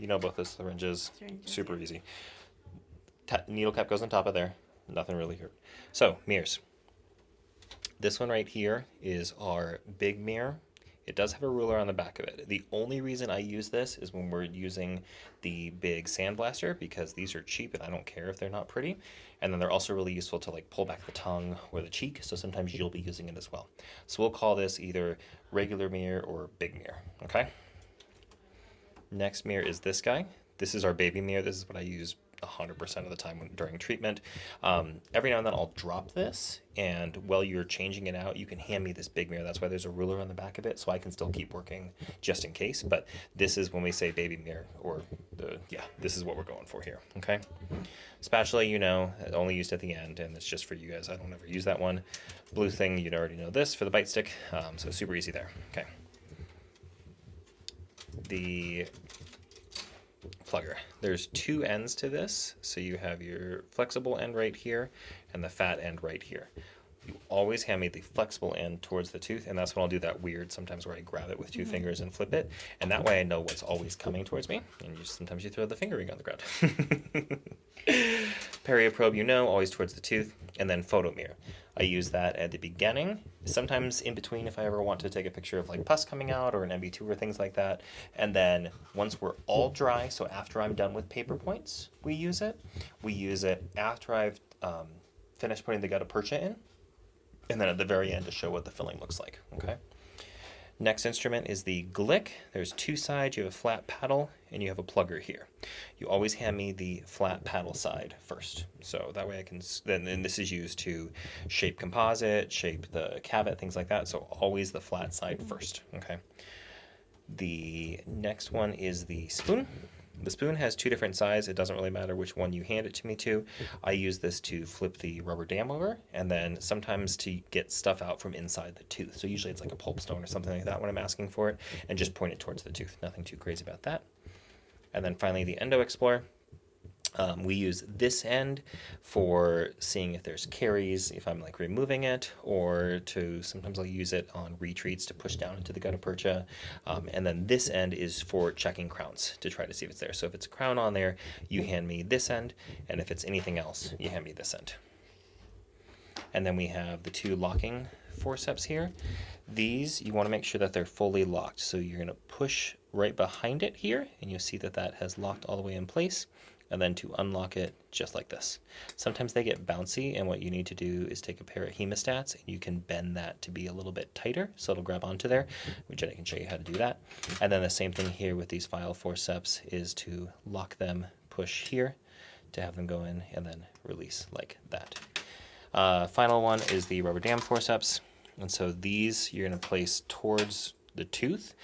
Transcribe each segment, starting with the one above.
You know both the syringes. Syringes, Super yeah. easy. Needle cap goes on top of there. Nothing really hurt. So, mirrors. This one right here is our big mirror. It does have a ruler on the back of it. The only reason I use this is when we're using the big sandblaster, because these are cheap and I don't care if they're not pretty. And then they're also really useful to like pull back the tongue or the cheek, so sometimes you'll be using it as well. So we'll call this either regular mirror or big mirror, okay? Next mirror is this guy. This is our baby mirror. This is what I use 100% of the time during treatment. Every now and then I'll drop this, and while you're changing it out, you can hand me this big mirror. That's why there's a ruler on the back of it, so I can still keep working just in case. But this is when we say baby mirror, or this is what we're going for here, okay? Spatula, only used at the end, and it's just for you guys. I don't ever use that one. Blue thing, you'd already know this for the bite stick, so super easy there, okay? The plugger. There's two ends to this, so you have your flexible end right here and the fat end right here. You always hand me the flexible end towards the tooth, and that's when I'll do that weird sometimes where I grab it with two fingers and flip it, and that way I know what's always coming towards me, and sometimes you throw the finger ring on the ground. Perio probe, always towards the tooth, and then photo mirror. I use that at the beginning, sometimes in between if I ever want to take a picture of like pus coming out or an MB2 or things like that. And then once we're all dry, so after I'm done with paper points, we use it. We use it after I've finished putting the gutta percha in, and then at the very end to show what the filling looks like, okay? Next instrument is the glick. There's two sides. You have a flat paddle and you have a plugger here. You always hand me the flat paddle side first. So that way I can, then this is used to shape composite, shape the cavit, things like that. So always the flat side first, okay? The next one is the spoon. The spoon has two different sides. It doesn't really matter which one you hand it to me to. I use this to flip the rubber dam over, and then sometimes to get stuff out from inside the tooth. So usually it's like a pulp stone or something like that when I'm asking for it, and just point it towards the tooth. Nothing too crazy about that. And then finally the Endo Explorer. We use this end for seeing if there's caries, if I'm like removing it, or sometimes I'll use it on retreats to push down into the gutta percha. And then this end is for checking crowns to try to see if it's there. So if it's a crown on there, you hand me this end, and if it's anything else, you hand me this end. And then we have the two locking forceps here. These, you want to make sure that they're fully locked. So you're going to push right behind it here, and you'll see that that has locked all the way in place. And then to unlock it, just like this. Sometimes they get bouncy, and what you need to do is take a pair of hemostats, and you can bend that to be a little bit tighter, so it'll grab onto there, which I can show you how to do that. And then the same thing here with these file forceps is to lock them, push here, to have them go in, and then release like that. Final one is the rubber dam forceps. And so these you're going to place towards the tooth.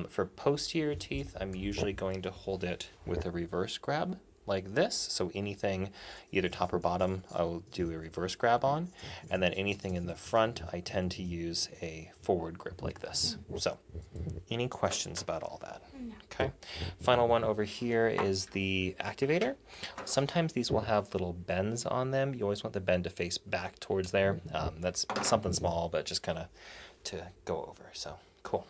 For posterior teeth, I'm usually going to hold it with a reverse grab like this. So anything either top or bottom, I'll do a reverse grab on. And then anything in the front, I tend to use a forward grip like this. So any questions about all that? No. Okay. Final one over here is the activator. Sometimes these will have little bends on them. You always want the bend to face back towards there. That's something small, but just kind of to go over. So cool.